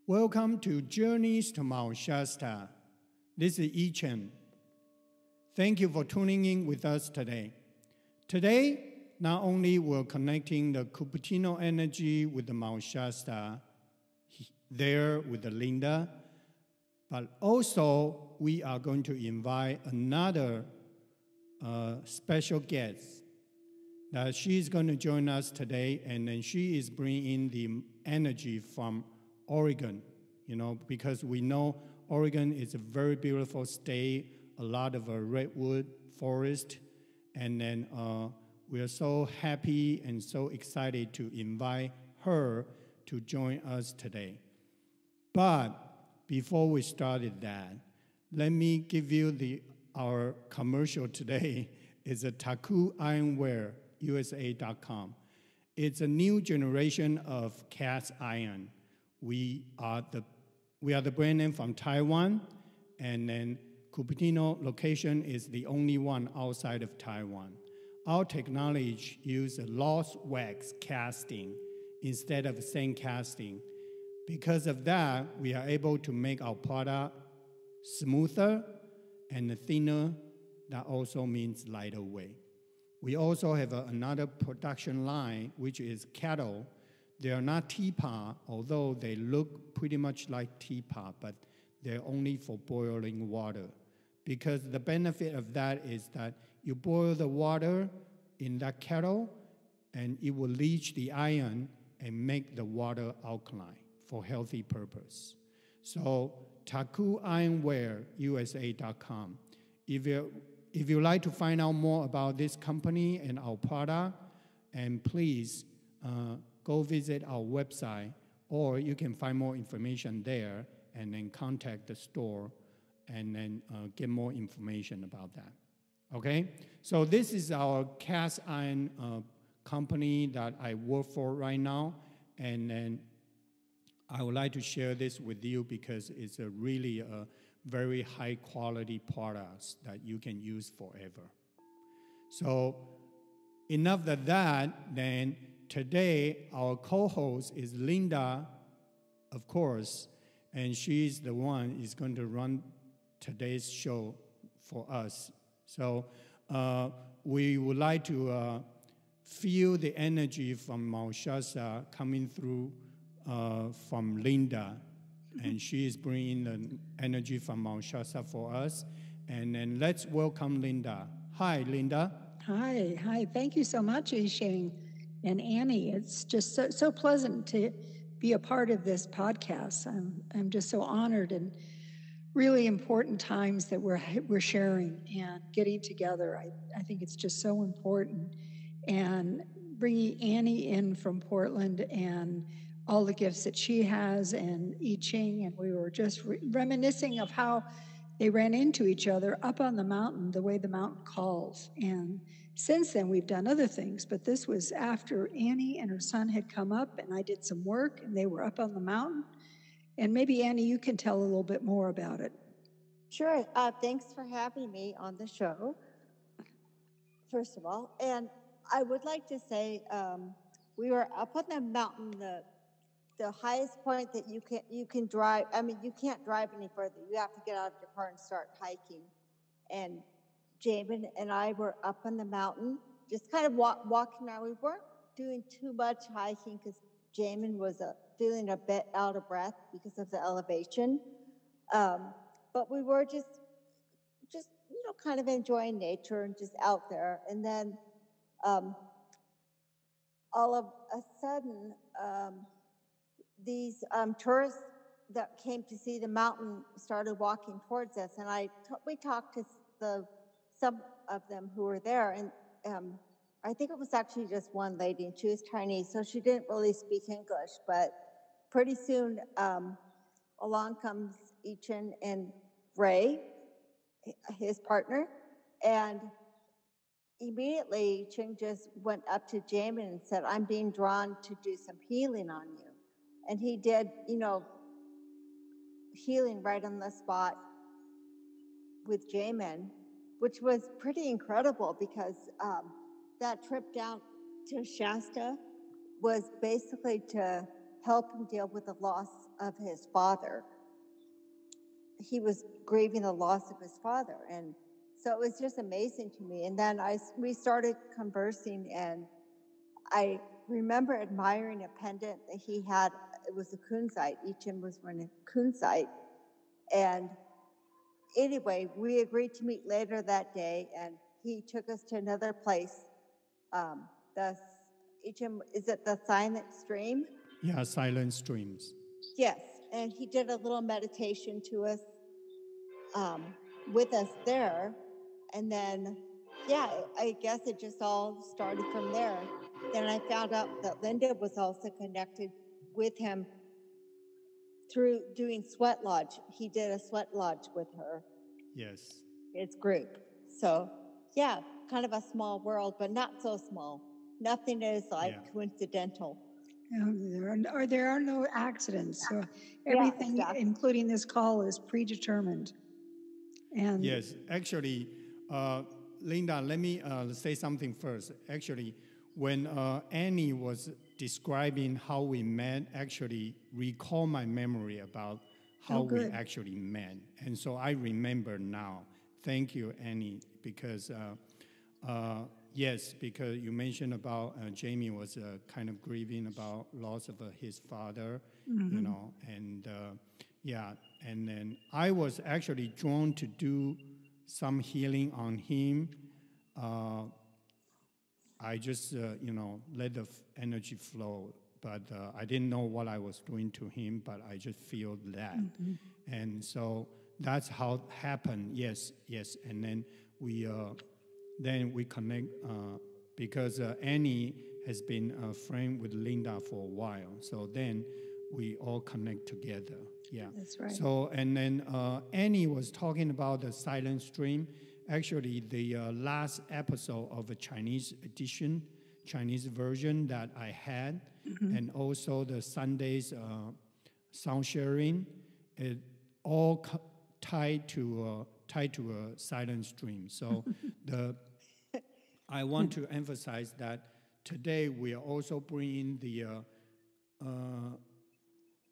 Welcome to Journeys to Mt Shasta. This is Yi-Chen. Thank you for tuning in with us today. Today, not only we're connecting the Cupertino energy with the Mt Shasta, there with the Linda, but also we are going to invite another special guest that she's going to join us today, and then she is bringing the energy from Oregon, because we know Oregon is a very beautiful state, a lot of redwood forest, and then we are so happy and so excited to invite her to join us today. But before we started that, let me give you our commercial today. Is a taku ironware, USA.com. It's a new generation of cast iron. We are the brand name from Taiwan, and then Cupertino location is the only one outside of Taiwan. Our technology uses lost wax casting instead of sand casting. Because of that, we are able to make our product smoother and thinner. That also means lighter weight. We also have another production line, which is kettles. They are not teapot, although they look pretty much like teapot, but they're only for boiling water. Because the benefit of that is that you boil the water in that kettle, and it will leach the iron and make the water alkaline for healthy purpose. So taku ironware, USA.com. If you'd like to find out more about this company and our product, and please go visit our website, or you can find more information there and then contact the store and then get more information about that. Okay? So this is our cast iron company that I work for right now, and then I would like to share this with you because it's a really very high quality products that you can use forever. So enough of that, then today our co-host is Linda, of course, and she's the one who is going to run today's show for us. So we would like to feel the energy from Mt Shasta coming through from Linda. And she is bringing the energy from Mt Shasta for us. And then let's welcome Linda. Hi, Linda. Hi. Thank you so much, Yi-Chen and Annie. It's just so pleasant to be a part of this podcast. I'm just so honored, and really important times that we're sharing and getting together. I think it's just so important. And bringing Annie in from Portland and all the gifts that she has, and Yi-Chen, and we were just reminiscing of how they ran into each other up on the mountain, the way the mountain calls. And since then, we've done other things, but this was after Annie and her son had come up, and I did some work, and they were up on the mountain. And maybe, Annie, you can tell a little bit more about it. Sure. Thanks for having me on the show, first of all. And I would like to say we were up on the mountain, the highest point that you can drive. I mean, you can't drive any further. You have to get out of your car and start hiking. And Jamin and I were up on the mountain, just kind of walking around. We weren't doing too much hiking because Jamin was feeling a bit out of breath because of the elevation. But we were just kind of enjoying nature and just out there. And then all of a sudden, these tourists that came to see the mountain started walking towards us, and we talked to some of them who were there, and I think it was actually just one lady, and she was Chinese, so she didn't really speak English. But pretty soon, along comes Yi-Chen and Ray, his partner, and immediately Yi-Chen just went up to Jamin and said, "I'm being drawn to do some healing on you." And he did, healing right on the spot with Jamin, which was pretty incredible because that trip down to Shasta was basically to help him deal with the loss of his father. He was grieving the loss of his father, and so it was just amazing to me. And then we started conversing, and I remember admiring a pendant that he had. It was a kunzite. Ichin was wearing a kunzite. And anyway, we agreed to meet later that day, and he took us to another place. Ichin, is it the silent stream? Yeah, silent streams. Yes, and he did a little meditation to us, with us there. And then, yeah, I guess it just all started from there. Then I found out that Linda was also connected with him through doing sweat lodge. He did a sweat lodge with her. Yes. His group. So, yeah, kind of a small world, but not so small. Nothing is coincidental. There are no accidents. So everything, including this call, is predetermined. And yes, actually, Linda, let me say something first. Actually, when Annie was describing how we met, actually recall my memory about how we actually met. And so I remember now. Thank you, Annie, because yes, because you mentioned about Jamie was kind of grieving about loss of his father, you know, and and then I was actually drawn to do some healing on him. I just, let the energy flow, but I didn't know what I was doing to him, but I just feel that. And so that's how it happened, yes. And then we connect because Annie has been a friend with Linda for a while. So then we all connect together. Yeah, that's right. So, and then Annie was talking about the silent stream. Actually, the last episode of a Chinese version that I had, and also the Sunday's sound sharing, it all tied to a silent stream. So I want to emphasize that today we are also bringing the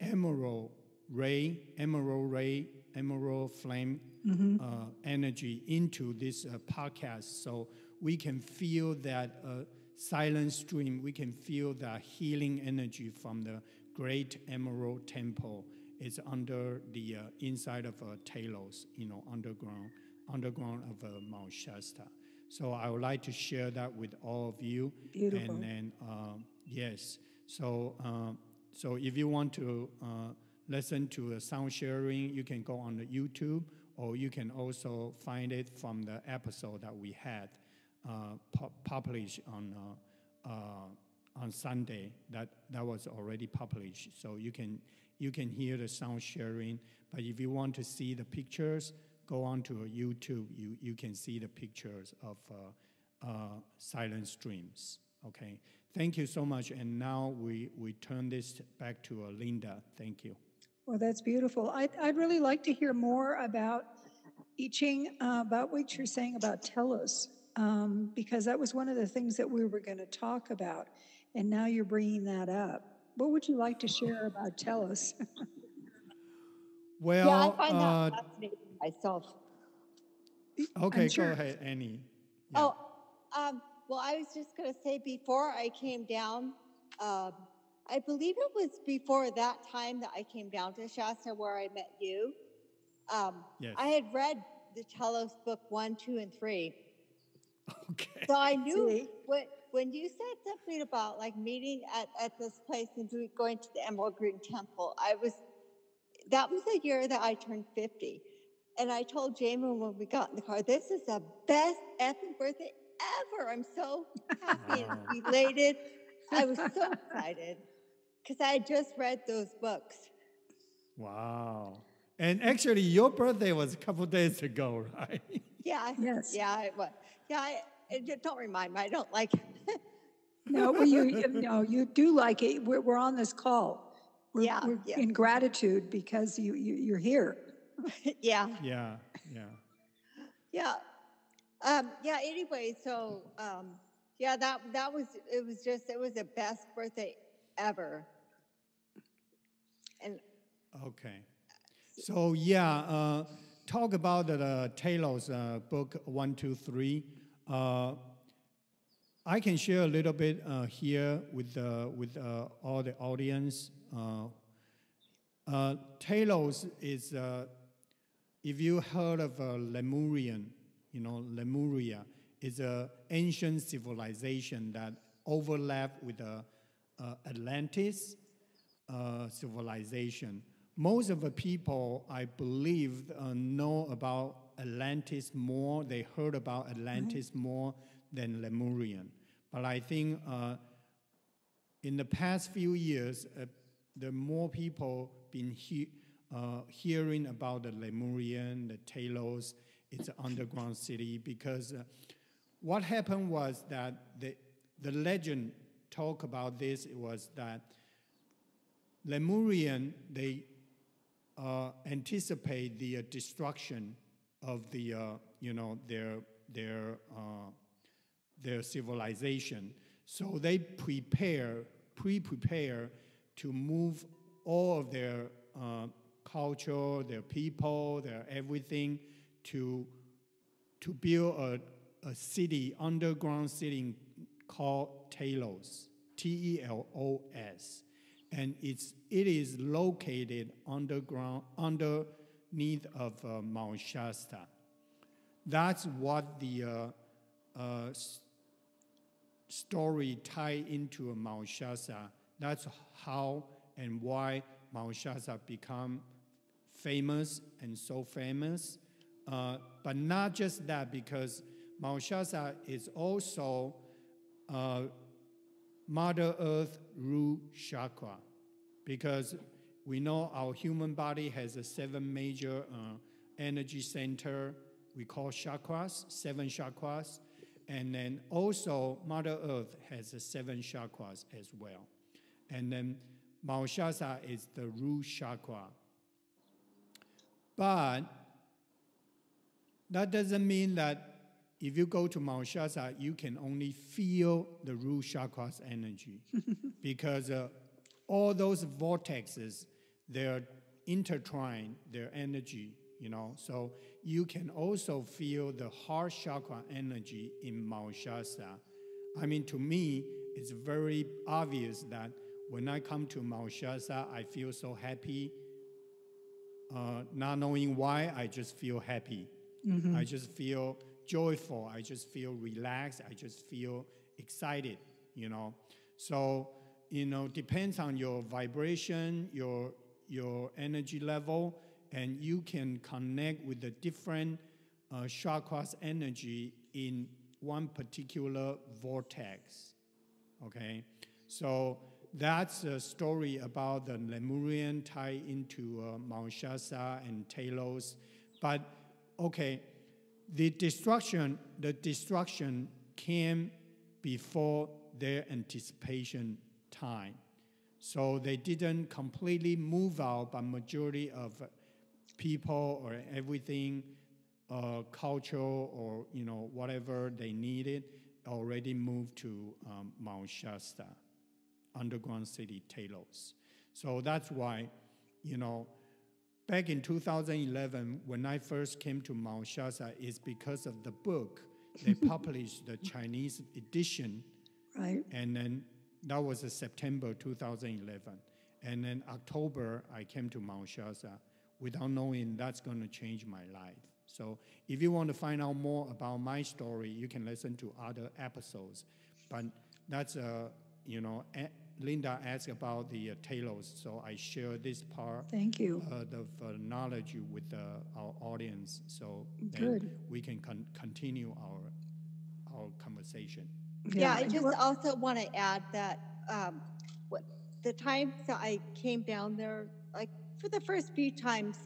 emerald flame energy into this podcast, so we can feel that silent stream. We can feel the healing energy from the great Emerald Temple. It's under the inside of Telos, underground of Mount Shasta. So I would like to share that with all of you. Beautiful. And then yes, so if you want to listen to sound sharing, you can go on the YouTube, or you can also find it from the episode that we had published on Sunday. That was already published, so you can hear the sound sharing. But if you want to see the pictures, go on to YouTube. You can see the pictures of silent streams. Okay, thank you so much. And now we turn this back to Linda. Thank you. Well, that's beautiful. I'd really like to hear more about I Ching, about what you're saying about Telos, because that was one of the things that we were going to talk about, and now you're bringing that up. What would you like to share about Telos? Well, I find that fascinating myself. Okay, go ahead, Annie. Yeah. Well, I was just going to say, before I came down, I believe it was before that time that I came down to Shasta where I met you. Yes. I had read the Telos book 1, 2, and 3. Okay. So I knew when you said something about like meeting at this place and going to the Emerald Green Temple, that was the year that I turned 50. And I told Jamie when we got in the car, this is the best effing birthday ever. I'm so happy and elated. I was so excited because I had just read those books. Wow. And actually, your birthday was a couple days ago, right? Yeah. Yes. Yeah, it was. Yeah, don't remind me. I don't like it. No, well, you do like it. We're on this call. We're in gratitude because you're here. Yeah. Yeah. Anyway, so that was it was the best birthday ever. And Okay. So, yeah, talk about the Telos book 1, 2, 3. I can share a little bit here with all the audience. Telos is, if you heard of Lemurian, Lemuria is an ancient civilization that overlapped with Atlantis civilization. Most of the people, I believe, know about Atlantis more. They heard about Atlantis more than Lemurian. But I think in the past few years, the more people been hearing about the Lemurian, the Telos. It's an underground city because what happened was that the legend talk about this was that Lemurian, they anticipate the destruction of the their civilization, so they prepare to move all of their culture, their people, their everything to build a city, underground city called Telos, Telos, and it is located underground, underneath of Mount Shasta. That's what the story tie into Mount Shasta. That's how and why Mount Shasta become famous and so famous. But not just that, because Mount Shasta is also Mother Earth root chakra, because we know our human body has 7 major energy center we call chakras, 7 chakras, and then also Mother Earth has 7 chakras as well. And then Mount Shasta is the root chakra. But that doesn't mean that if you go to Mount Shasta, you can only feel the root chakra's energy, because all those vortexes, they're intertwined, their energy, so you can also feel the heart chakra energy in Mount Shasta. I mean, to me, it's very obvious that when I come to Mount Shasta, I feel so happy. Not knowing why, I just feel happy. Mm-hmm. I just feel joyful. I just feel relaxed. I just feel excited, So, depends on your vibration, your energy level, and you can connect with the different chakras energy in one particular vortex, okay? So that's a story about the Lemurian tie into Mount Shasta and Telos. But, okay, the destruction came before their anticipation time. So they didn't completely move out, but majority of people or everything, culture or whatever they needed, already moved to Mount Shasta, underground city Telos. So that's why, back in 2011, when I first came to Mount Shasta, is because of the book. They published the Chinese edition, right? And then that was September 2011, and then October I came to Mount Shasta, without knowing that's going to change my life. So if you want to find out more about my story, you can listen to other episodes. But that's, Linda asked about the Telos, so I share this part. Thank you. The knowledge with our audience, so good. We can continue our conversation. Yeah, I just also want to add that the times that I came down there, like for the first few times,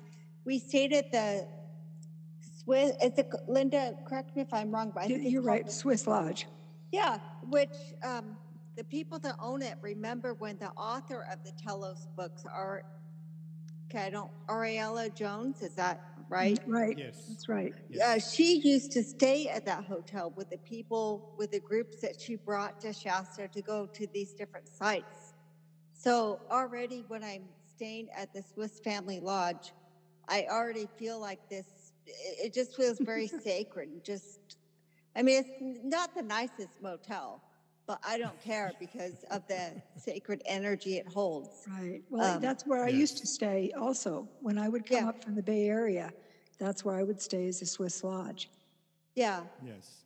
we stayed at the Swiss. Linda, correct me if I'm wrong, but I think you're right. Swiss Lodge. Yeah, which the people that own it remember when the author of the Telos books are, Ariella Jones, is that right? Right. Yes. That's right. Yes. She used to stay at that hotel with the people, with the groups that she brought to Shasta to go to these different sites. So already when I'm staying at the Swiss Family Lodge, I already feel like this, it just feels very sacred. I mean, it's not the nicest motel, but I don't care because of the sacred energy it holds. Right. Well, that's where I used to stay also. When I would come up from the Bay Area, that's where I would stay, as a Swiss Lodge. Yeah. Yes.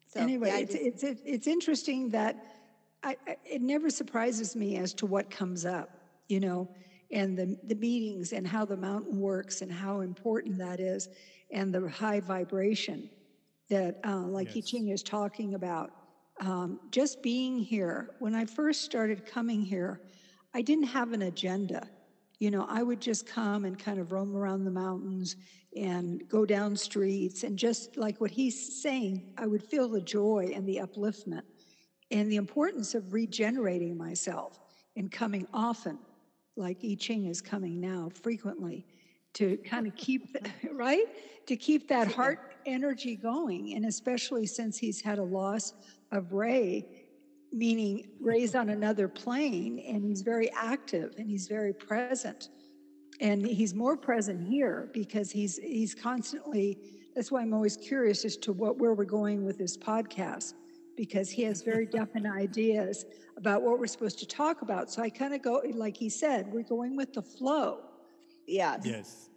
So, anyway, it's interesting that it never surprises me as to what comes up, you know, and the meetings and how the mountain works and how important that is, and the high vibration that, like I Ching is talking about. Just being here, when I first started coming here, I didn't have an agenda. You know, I would just come and kind of roam around the mountains and go down streets, and just like what he's saying, I would feel the joy and the upliftment and the importance of regenerating myself and coming often, like I Ching is coming now frequently, to kind of keep, right? To keep that heart energy going. And especially since he's had a loss of Ray, meaning Ray's on another plane, and he's very active and he's very present. And he's more present here because he's constantly, that's why I'm always curious as to where we're going with this podcast, because he has very definite ideas about what we're supposed to talk about. So I kind of go, like he said, we're going with the flow. Yes.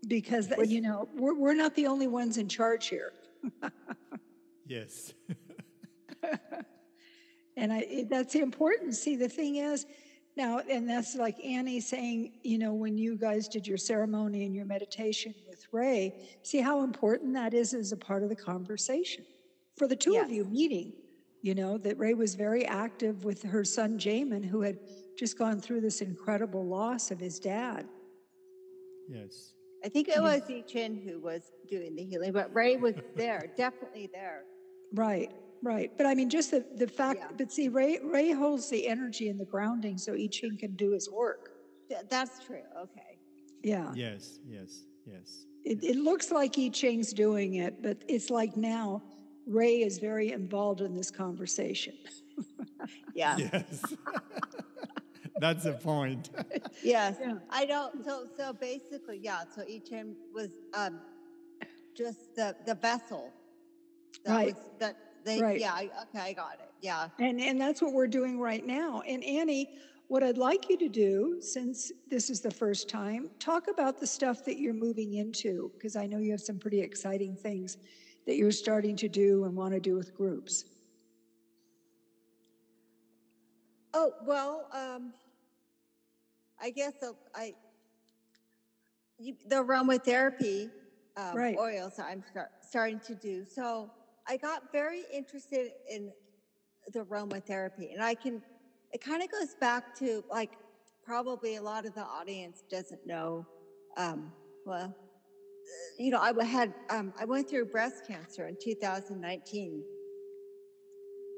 Because, you know, we're not the only ones in charge here. Yes. And that's important. See, the thing is, now, and that's like Annie saying, you know, when you guys did your ceremony and your meditation with Ray, see how important that is as a part of the conversation. For the two of you meeting, you know, that Ray was very active with her son, Jamin, who had just gone through this incredible loss of his dad. Yes. I think it was I Ching who was doing the healing, but Ray was there, definitely there. Right. Right. But I mean, just the fact, but see, Ray holds the energy and the grounding so I Ching can do his work. That's true. Okay. Yeah. Yes. It looks like I Ching's doing it, but it's like now Ray is very involved in this conversation. Yes. That's the point. Yes. Yeah. I don't, so basically, so I Ching was just the vessel. Right. Right. Yeah, I got it. Yeah. And that's what we're doing right now. And Annie, what I'd like you to do, since this is the first time, talk about the stuff that you're moving into, because I know you have some pretty exciting things that you're starting to do and want to do with groups. Oh, well, I guess the aromatherapy oils I'm starting to do. So I got very interested in the aromatherapy, and it kind of goes back to, like, probably a lot of the audience doesn't know, well, you know, I went through breast cancer in 2019.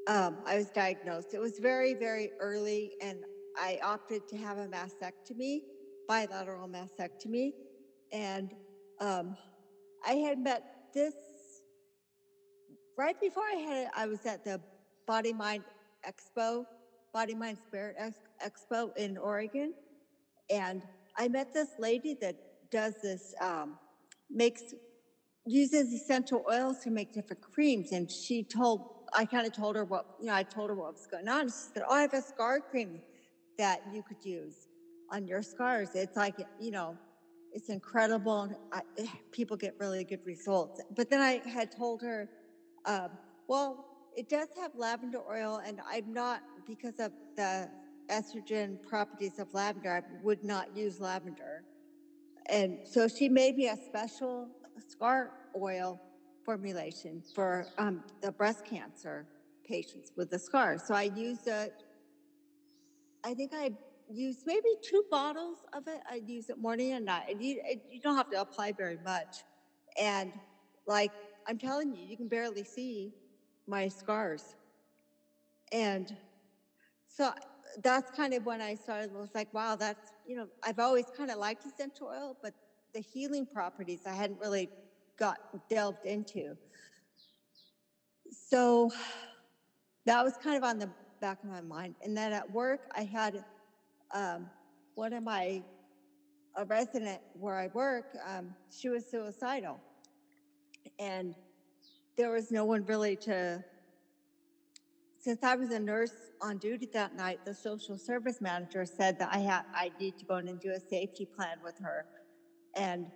I was diagnosed. It was very, very early, and I opted to have a mastectomy, bilateral mastectomy. And I had met this right before I had it. I was at the Body Mind Spirit Expo in Oregon, and I met this lady that does this, uses essential oils to make different creams, and I kind of told her I told her what was going on. She said, "Oh, I have a scar cream that you could use on your scars. It's like, you know, it's incredible. And people get really good results." But then I had told her, well, it does have lavender oil, and I'm not, because of the estrogen properties of lavender, I would not use lavender. And so she made me a special scar oil formulation for the breast cancer patients with the scars. So I used it. I think I used maybe 2 bottles of it. I use it morning and night. And you don't have to apply very much. And, like, I'm telling you, you can barely see my scars. And so that's kind of when I started, was like, wow, that's, you know, I've always kind of liked essential oil, but the healing properties I hadn't really delved into. So that was kind of on the back of my mind. And then at work, I had one of a resident where I work, she was suicidal. And there was no one really since I was a nurse on duty that night, the social service manager said that I need to go in and do a safety plan with her. And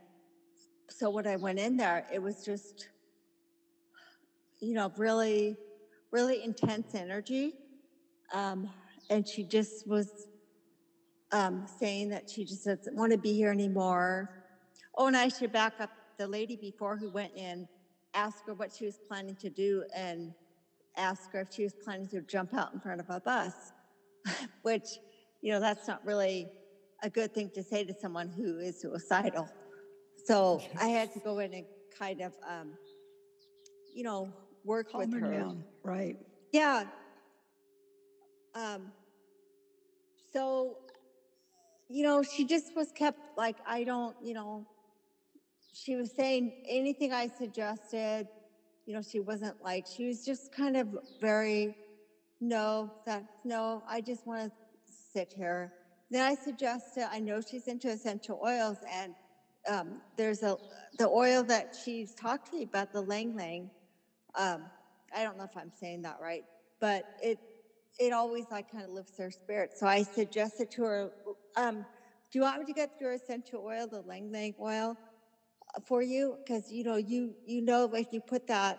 so when I went in there, it was just, really, really intense energy. And she just was saying that she just doesn't want to be here anymore. Oh, and I should back up. The lady before who went in, asked her what she was planning to do, and asked her if she was planning to jump out in front of a bus, which, that's not really a good thing to say to someone who is suicidal. So I had to go in and kind of, work Calm with her. Down. Right. Yeah. So, she just was kept like, she was saying anything I suggested, she wasn't like, she was just kind of very, no, I just want to sit here. Then I suggested, I know she's into essential oils, and there's the oil that she's talked to me about, the Lang Lang. I don't know if I'm saying that right, but it always like kind of lifts her spirit. So I suggested to her, do you want me to get your essential oil, the Lang Lang oil, for you? Because if you put that,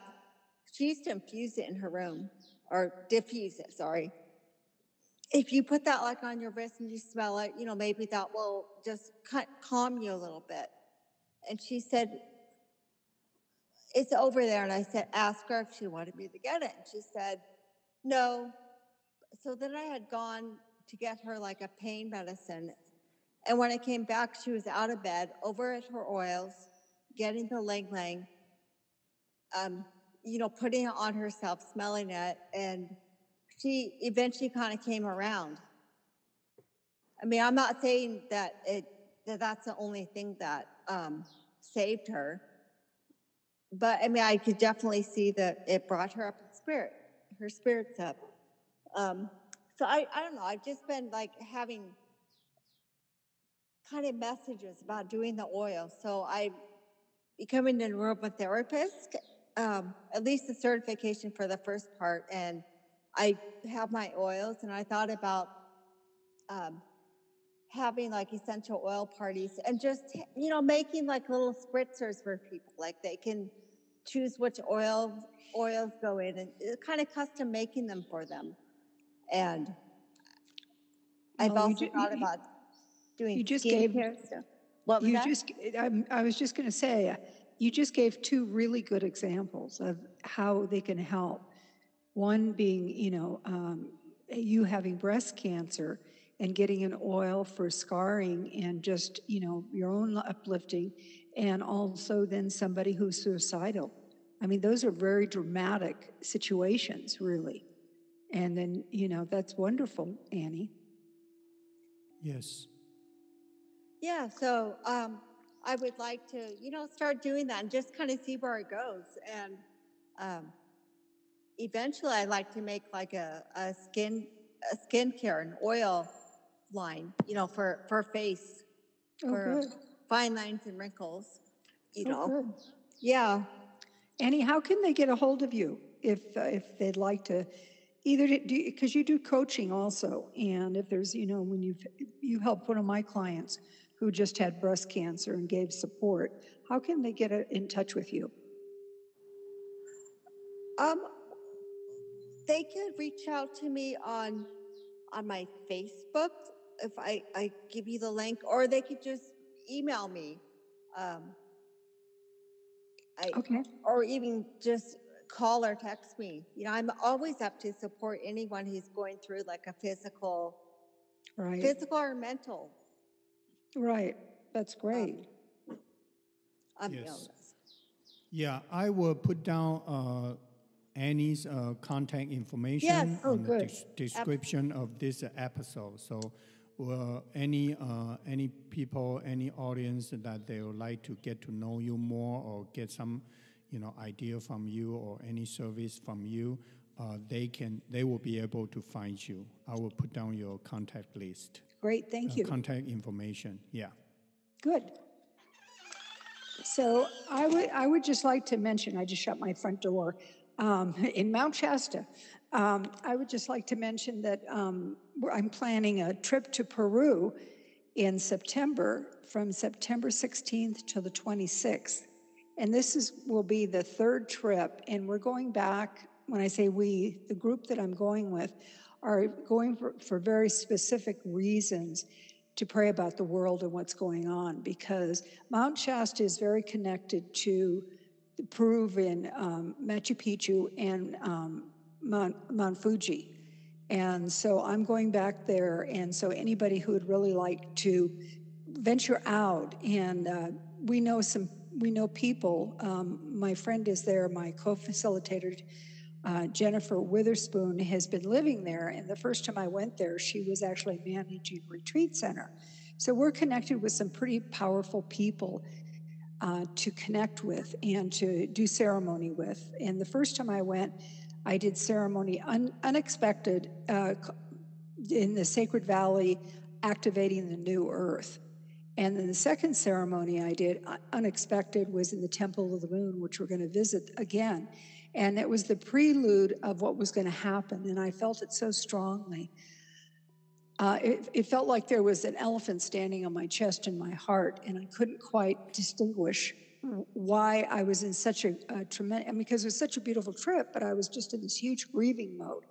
she used to infuse it in her room, or diffuse it, sorry. If you put that like on your wrist and you smell it, maybe that will just calm you a little bit. And she said, it's over there. And I said, ask her if she wanted me to get it. And she said, no. So then I had gone to get her like a pain medicine. And when I came back, she was out of bed, over at her oils, getting the Lang Lang, putting it on herself, smelling it. And she eventually kind of came around. I mean, I'm not saying that that's the only thing that saved her. But I mean, I could definitely see that it brought her up in spirit, her spirits up. So I don't know, I've just been like having kind of messages about doing the oil. So I'm becoming an aromatherapist, at least the certification for the first part. And I have my oils, and I thought about having like essential oil parties and just, making like little spritzers for people. Like they can choose which oils go in, and kind of custom making them for them. And I've also thought about doing skincare stuff. What was that? I was just going to say, you just gave two really good examples of how they can help. One being, you having breast cancer and getting an oil for scarring and just, your own uplifting, and also then somebody who's suicidal. I mean, those are very dramatic situations, really. And then, that's wonderful, Annie. Yes. Yeah, so I would like to, start doing that and just kind of see where it goes. And eventually I'd like to make like a skincare, an oil line, for face, for good. fine lines and wrinkles, Good. Yeah. Annie, how can they get a hold of you if they'd like to, either because you do coaching also, and if there's, when you helped one of my clients who just had breast cancer and gave support, how can they get in touch with you? They could reach out to me on my Facebook if I give you the link, or they could just email me. Okay. Or even just call or text me. I'm always up to support anyone who's going through like a physical or mental. Right. That's great. Yes. Yeah, I will put down Annie's contact information on the description of this episode. So any people, any audience that they would like to get to know you more or get some idea from you or any service from you, they will be able to find you. I will put down your contact list. Great, thank you. Contact information, yeah. Good. So I would just like to mention, I just shut my front door, in Mount Shasta. I would just like to mention that I'm planning a trip to Peru in September, from September 16th to the 26th. And this will be the third trip, and we're going back. When I say we, the group that I'm going with are going for very specific reasons to pray about the world and what's going on, because Mount Shasta is very connected to the Peruvian Machu Picchu and Mount Fuji. And so I'm going back there, and so anybody who would really like to venture out, and we know people. My friend is there, my co-facilitator, Jennifer Witherspoon, has been living there, and the first time I went there, she was actually managing a retreat center. So we're connected with some pretty powerful people to connect with and to do ceremony with. And the first time I went, I did ceremony unexpected in the Sacred Valley, activating the new earth. And then the second ceremony I did, unexpected, was in the Temple of the Moon, which we're going to visit again. And it was the prelude of what was going to happen, and I felt it so strongly. It felt like there was an elephant standing on my chest and my heart, and I couldn't quite distinguish why I was in such a tremendous, because it was such a beautiful trip, but I was just in this huge grieving mode.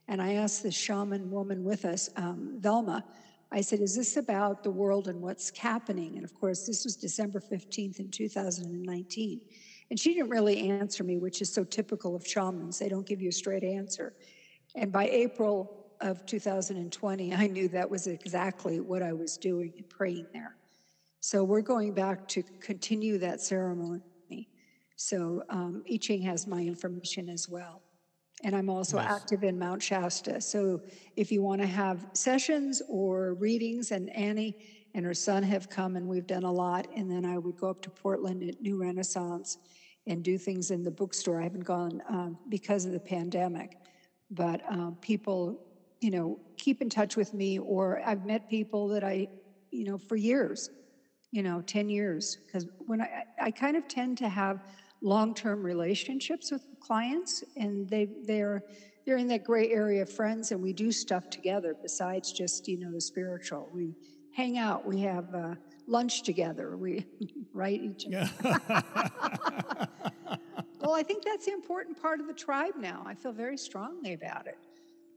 And I asked the shaman woman with us, Velma, I said, is this about the world and what's happening? And of course, this was December 15th in 2019. And she didn't really answer me, which is so typical of shamans. They don't give you a straight answer. And by April of 2020, I knew that was exactly what I was doing and praying there. So we're going back to continue that ceremony. So I Ching has my information as well. And I'm also active in Mount Shasta. So if you want to have sessions or readings, and Annie and her son have come, and we've done a lot. And then I would go up to Portland at New Renaissance and do things in the bookstore. I haven't gone because of the pandemic. But people, keep in touch with me, or I've met people that I, for years, 10 years. Because when I kind of tend to have long-term relationships with clients, and they're in that gray area of friends, and we do stuff together besides just, the spiritual. We hang out, we have lunch together, we write each other. Well, I think that's the important part of the tribe now. I feel very strongly about it.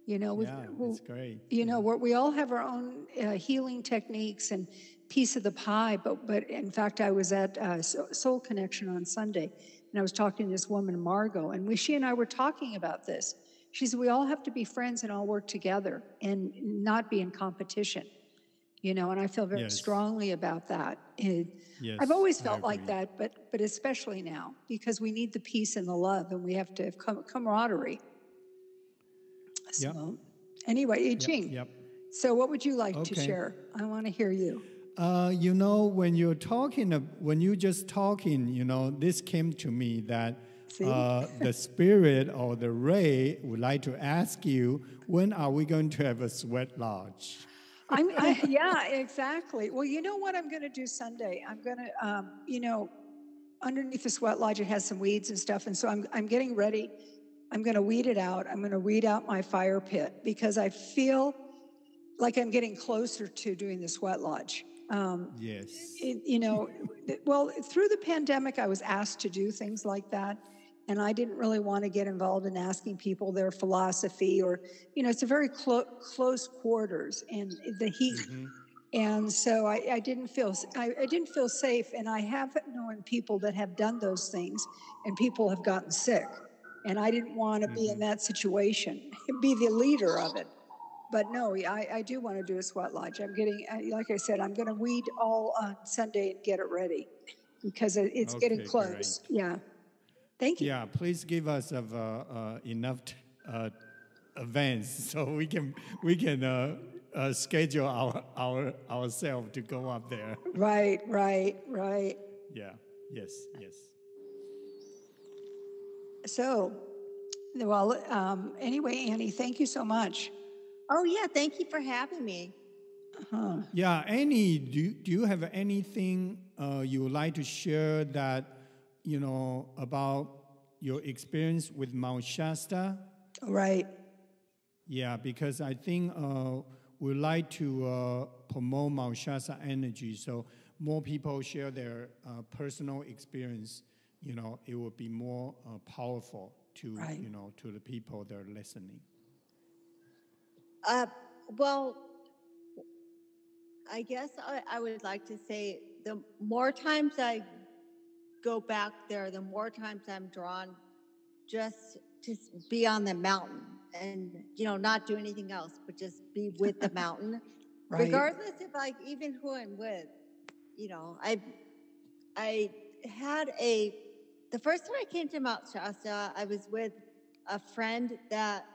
It's great. We all have our own healing techniques and piece of the pie, but in fact, I was at Soul Connection on Sunday, and I was talking to this woman, Margot, and she and I were talking about this. She said, we all have to be friends and all work together and not be in competition, and I feel very strongly about that. I've always felt like that, but especially now, because we need the peace and the love, and we have to have camaraderie. So anyway, I Ching. Yep. So what would you like to share? I want to hear you. When you're just talking, this came to me that the spirit or the ray would like to ask you, when are we going to have a sweat lodge? Yeah, exactly. Well, you know what I'm going to do Sunday? I'm going to, underneath the sweat lodge, it has some weeds and stuff. And so I'm getting ready. I'm going to weed it out. I'm going to weed out my fire pit, because I feel like I'm getting closer to doing the sweat lodge. Yes. Well, through the pandemic, I was asked to do things like that. And I didn't really want to get involved in asking people their philosophy, or, it's a very close quarters and the heat. Mm-hmm. And so I didn't feel safe. And I have known people that have done those things, and people have gotten sick. And I didn't want to be in that situation, be the leader of it. But no, I do want to do a sweat lodge. Like I said, I'm going to weed all on Sunday and get it ready, because it's getting close. Great. Yeah. Thank you. Yeah, please give us enough advance so we can schedule ourselves to go up there. Right. Yeah. Yes. So Well, anyway, Annie, thank you so much. Oh, yeah. Thank you for having me. Yeah, Annie, do you have anything you would like to share that, about your experience with Mount Shasta? Right. Yeah, because I think we like to promote Mount Shasta energy, so more people share their personal experience. It will be more powerful to Right. to the people that are listening. Well, I guess I would like to say the more times I go back there, the more times I'm drawn just to be on the mountain and, not do anything else, but just be with the mountain, Right. regardless of even who I'm with. I had the first time I came to Mount Shasta, I was with a friend that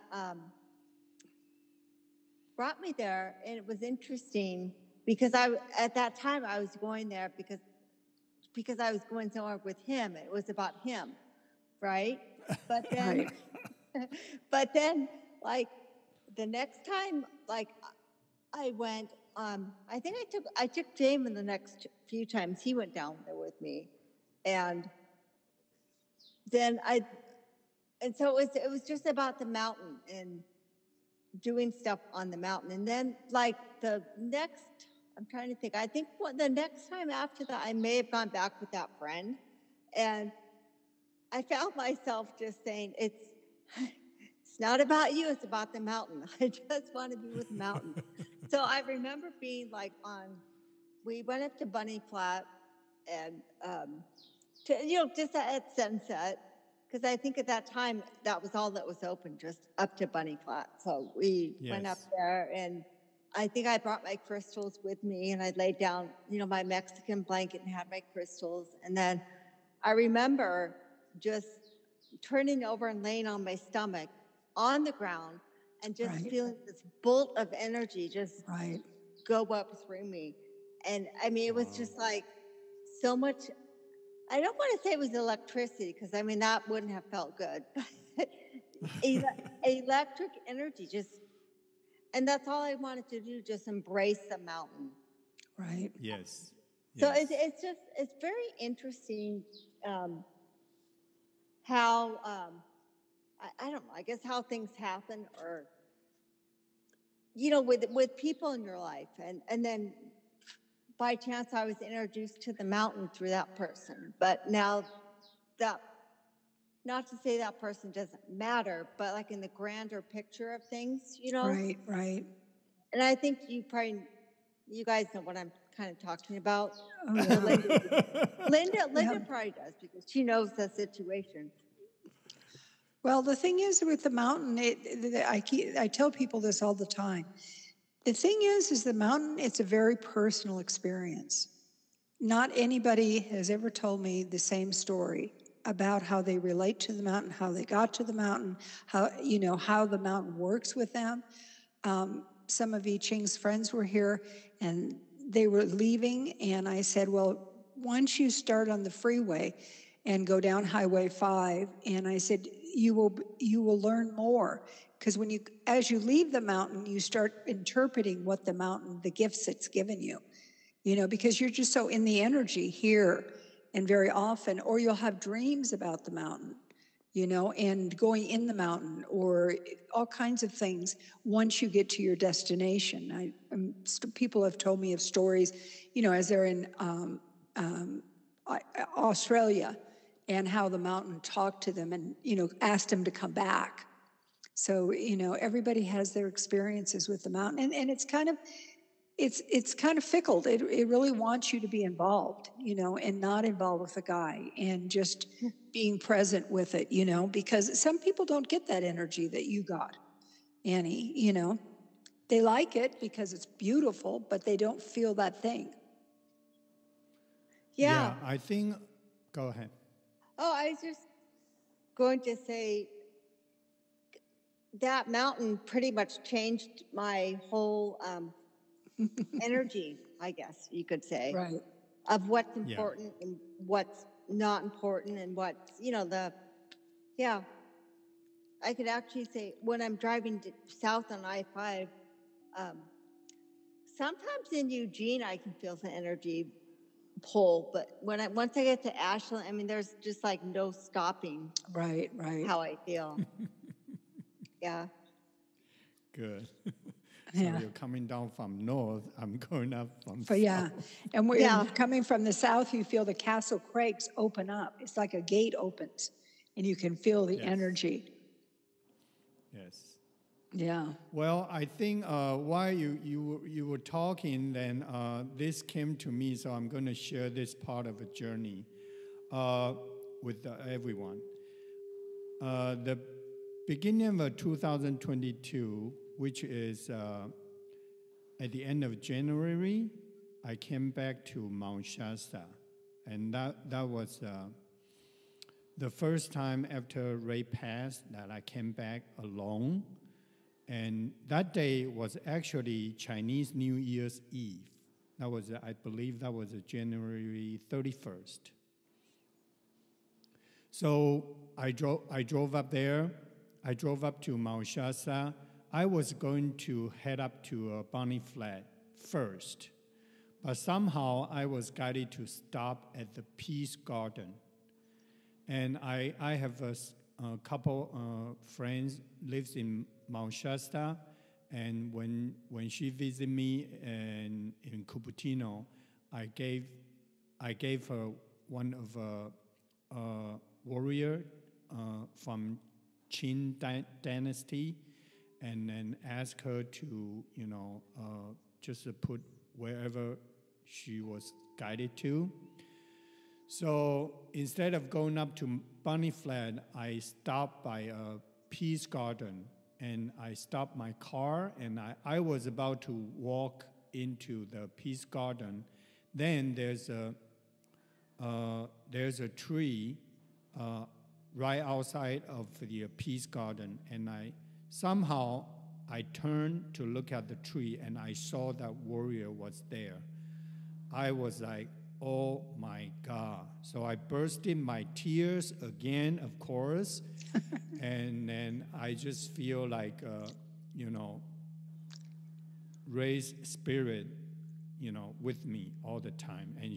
brought me there, and it was interesting because at that time I was going there because I was going somewhere with him. It was about him, right? But then, but then, like the next time, like I went, I think I took Damon the next few times he went down there with me, and then and so it was just about the mountain and doing stuff on the mountain. And then like the next, I'm trying to think, I think the next time after that, I may have gone back with that friend, and I found myself just saying, it's not about you, it's about the mountain. I just want to be with the mountain. So I remember being like we went up to Bunny Flat and, just at sunset, because I think at that time that was all that was open, just up to Bunny Flat. So we went up there, and I think I brought my crystals with me, and I laid down, my Mexican blanket and had my crystals. And then I remember just turning over and laying on my stomach on the ground and just feeling this bolt of energy just go up through me. And I mean, it was just like so much. I don't want to say it was electricity, because I mean, that wouldn't have felt good. Electric energy, and that's all I wanted to do, just embrace the mountain. Right. Yes. So it's very interesting how, I don't know, I guess how things happen, or, with people in your life. And then by chance I was introduced to the mountain through that person. But now not to say that person doesn't matter, but like in the grander picture of things, Right. And I think you guys know what I'm kind of talking about. Oh, yeah. Linda probably does, because she knows the situation. Well, the thing is with the mountain, I tell people this all the time. The thing is the mountain, it's a very personal experience. Not anybody has ever told me the same story about how they relate to the mountain, how they got to the mountain, how the mountain works with them. Some of I Ching's friends were here, and they were leaving, and I said, well, once you start on the freeway and go down Highway 5, and I said, you will learn more, because as you leave the mountain, you start interpreting what the gifts it's given you, because you're just so in the energy here, and very often, or you'll have dreams about the mountain, and going in the mountain, or all kinds of things once you get to your destination. People have told me of stories, as they're in Australia, and how the mountain talked to them and, asked them to come back. So, everybody has their experiences with the mountain, and it's kind of fickle. It really wants you to be involved, and not involved with the guy, and just being present with it, because some people don't get that energy that you got, Annie, They like it because it's beautiful, but they don't feel that thing. Yeah, I think, go ahead. Oh, I was just going to say that mountain pretty much changed my whole energy, I guess you could say, of what's important and what's not important, and what's, I could actually say when I'm driving south on I-5, sometimes in Eugene I can feel the energy pull, but once I get to Ashland, I mean, there's just like no stopping. Right. How I feel. Yeah. Good. So you're coming down from north. I'm going up from south. Yeah, and we're coming from the south. You feel the Castle Craigs open up. It's like a gate opens, and you can feel the energy. Yes. Yeah. Well, I think while you were talking, then this came to me, so I'm going to share this part of a journey with everyone. The beginning of 2022, which is at the end of January, I came back to Mt Shasta, and that was the first time after Ray passed that I came back alone. And that day was actually Chinese New Year's Eve. That was, I believe that was January 31st. So I drove up there. I drove up to Mt Shasta. I was going to head up to Bonnie Flat first, but somehow I was guided to stop at the Peace Garden. And I have a couple friends lives in Mt Shasta, and when she visited me in Cupertino, I gave her one of a warrior from Qin dynasty, and then asked her to just put wherever she was guided to. So instead of going up to Bunny Flat, I stopped by a Peace Garden, and I stopped my car, and I was about to walk into the Peace Garden. Then there's a tree right outside of the Peace Garden, and I turned to look at the tree, and I saw that warrior was there. I was like, oh my God. So I burst in my tears again, of course. And then I just feel like, Ray's spirit, with me all the time. And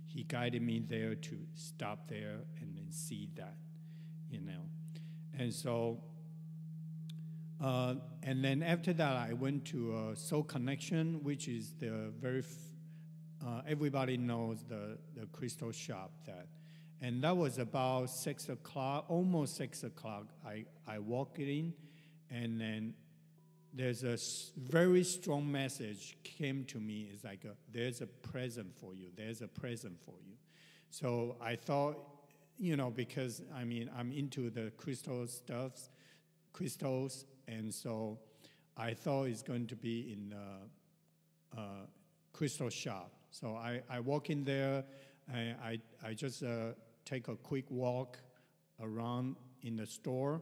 he guided me there to stop there and then see that, And so, and then after that, I went to Soul Connection, which is the very everybody knows the crystal shop and that was about 6 o'clock, almost 6 o'clock. I walked in, and then there's a very strong message came to me. It's like, there's a present for you. There's a present for you. So I thought, because I'm into the crystals, and so I thought it's going to be in the crystal shop. So I walk in there, I just take a quick walk around in the store,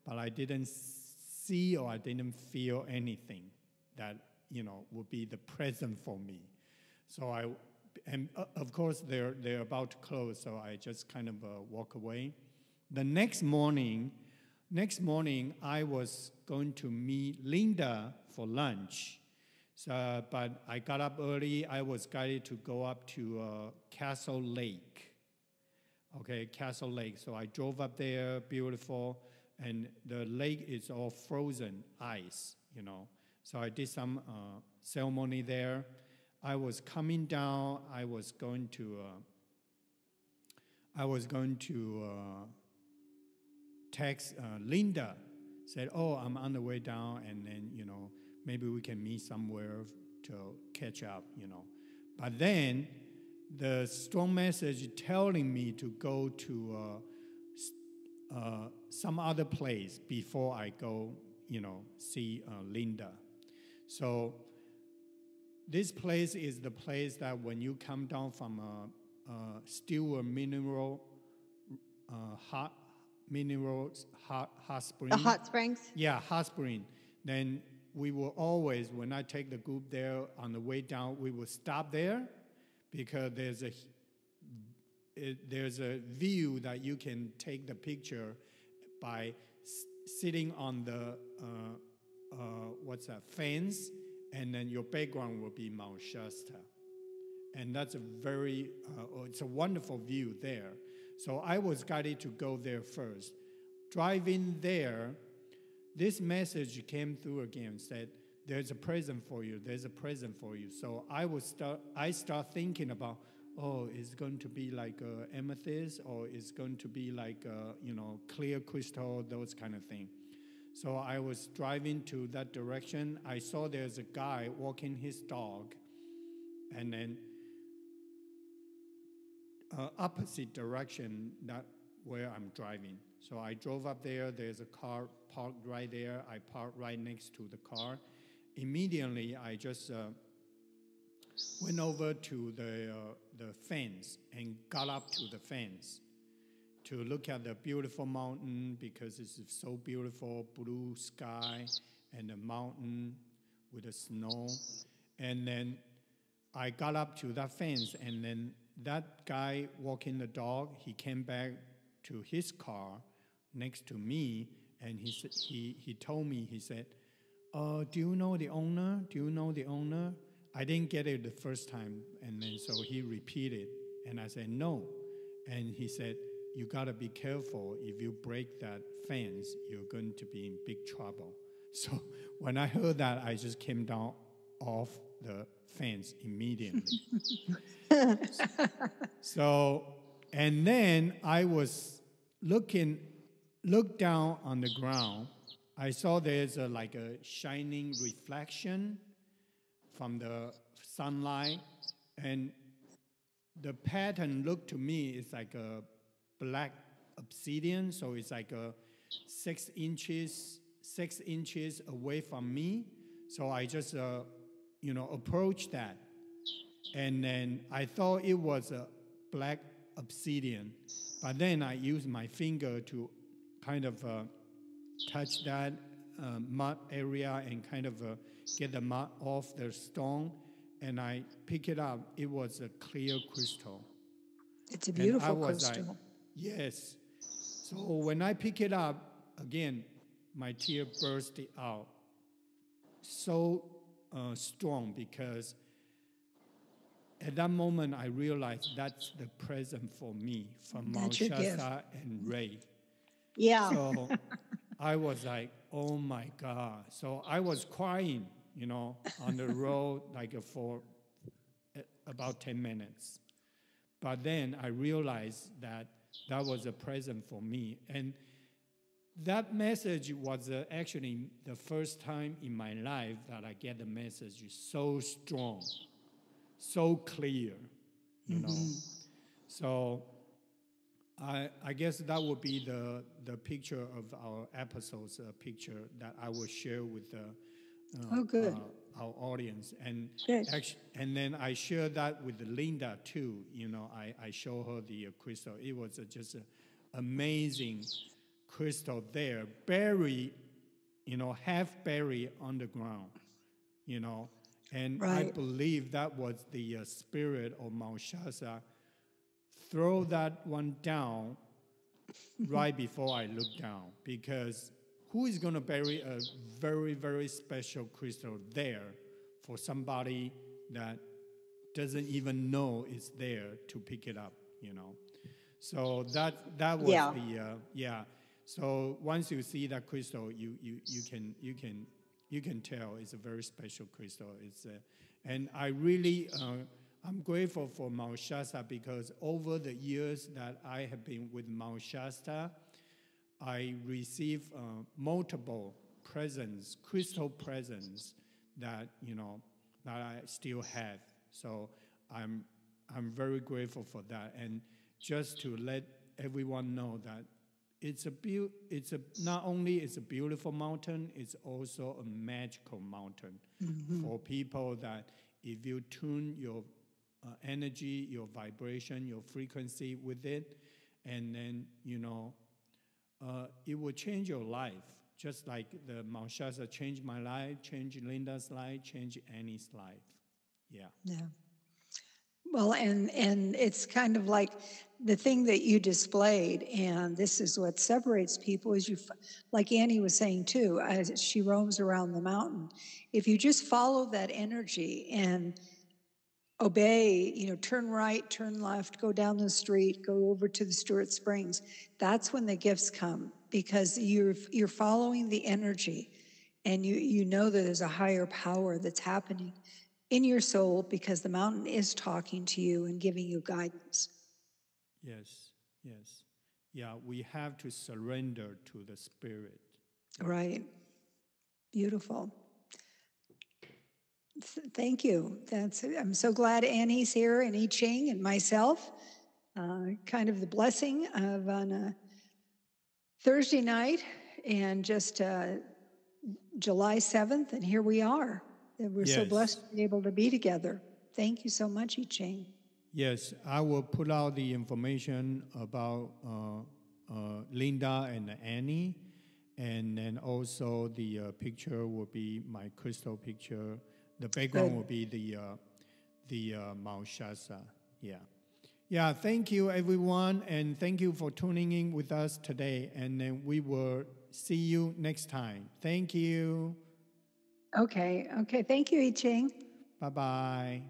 but I didn't see or I didn't feel anything that, would be the present for me. So and of course they're about to close, so I just kind of walk away. The next morning, I was going to meet Linda for lunch. So, but I got up early. I was guided to go up to Castle Lake. Okay, Castle Lake. So I drove up there, beautiful, and the lake is all frozen ice, So I did some ceremony there. I was coming down. I was going to text Linda. Said, "Oh, I'm on the way down, and then maybe we can meet somewhere to catch up, But then the strong message telling me to go to some other place before I go, see Linda. So this place is the place that when you come down from still mineral hot spring. The hot springs? Yeah, hot spring. Then we will always, when I take the group there on the way down, we will stop there because there's a view that you can take the picture by sitting on the fence, and then your background will be Mount Shasta. And that's it's a wonderful view there. So I was guided to go there first. Driving there, this message came through again, said, there's a present for you, there's a present for you. So I start thinking about, it's going to be like amethyst, or it's going to be like clear crystal, those kind of thing. So I was driving to that direction. I saw there's a guy walking his dog, and then opposite direction that where I'm driving. So I drove up there. There's a car parked right there. I parked right next to the car. Immediately, I just went over to the fence and got up to the fence to look at the beautiful mountain, because it's so beautiful, blue sky and the mountain with the snow. And then I got up to that fence, and then that guy walking the dog, he came back to his car next to me, and he told me, he said, do you know the owner? Do you know the owner? I didn't get it the first time, and then so he repeated, and I said, no. And he said, you gotta be careful. If you break that fence, you're going to be in big trouble. So when I heard that, I just came down off the fence immediately. So, and then I was looked down on the ground. I saw there's like a shining reflection from the sunlight, and the pattern looked to me is like a black obsidian, so it's like a 6 inches away from me. So I just approached that, and then I thought it was a black obsidian, but then I used my finger to kind of touch that mud area and kind of get the mud off the stone, and I pick it up. It was a clear crystal. It's a beautiful crystal. Like, yes. So when I pick it up, again, my tear burst out. So strong, because at that moment I realized that's the present for me from Mount Shasta and Ray. Yeah. So I was like, oh my God. So I was crying, on the road like for about 10 minutes. But then I realized that was a present for me. And that message was actually the first time in my life that I get the message so strong, so clear, you know. So I guess that would be the picture of our episode's picture that I will share with our audience. And and then I share that with Linda too. I show her the crystal. It was just an amazing crystal there, buried, half buried underground, And I believe that was the spirit of Mount Shasta. Throw that one down right before I look down, because who is going to bury a very, very special crystal there for somebody that doesn't even know it's there to pick it up, So that was So once you see that crystal, you can tell it's a very special crystal. And I really I'm grateful for Mount Shasta, because over the years that I have been with Mount Shasta, I received multiple presents, crystal presents that that I still have. So I'm very grateful for that. And just to let everyone know that not only it's a beautiful mountain, it's also a magical mountain for people that if you tune your energy, your vibration, your frequency with it, and then it will change your life, just like the Mount Shasta changed my life, changed Linda's life, changed Annie's life. Yeah. Well, and it's kind of like the thing that you displayed, and this is what separates people is like Annie was saying too, as she roams around the mountain. If you just follow that energy and obey, turn right, turn left, go down the street, go over to the Stewart Springs, that's when the gifts come, because you're following the energy, and you know that there's a higher power that's happening in your soul because the mountain is talking to you and giving you guidance. Yes, yes. Yeah, we have to surrender to the Spirit. Right. Beautiful. Thank you. I'm so glad Annie's here, and I Ching and myself. Kind of the blessing of on a Thursday night and just July 7th, and here we are. We're so blessed to be able to be together. Thank you so much, I Ching. Yes, I will put out the information about Linda and Annie, and then also the picture will be my crystal picture. The background will be the Mt Shasta. Yeah. Yeah, thank you, everyone, and thank you for tuning in with us today, and then we will see you next time. Thank you. Okay. Thank you, I Ching. Bye-bye.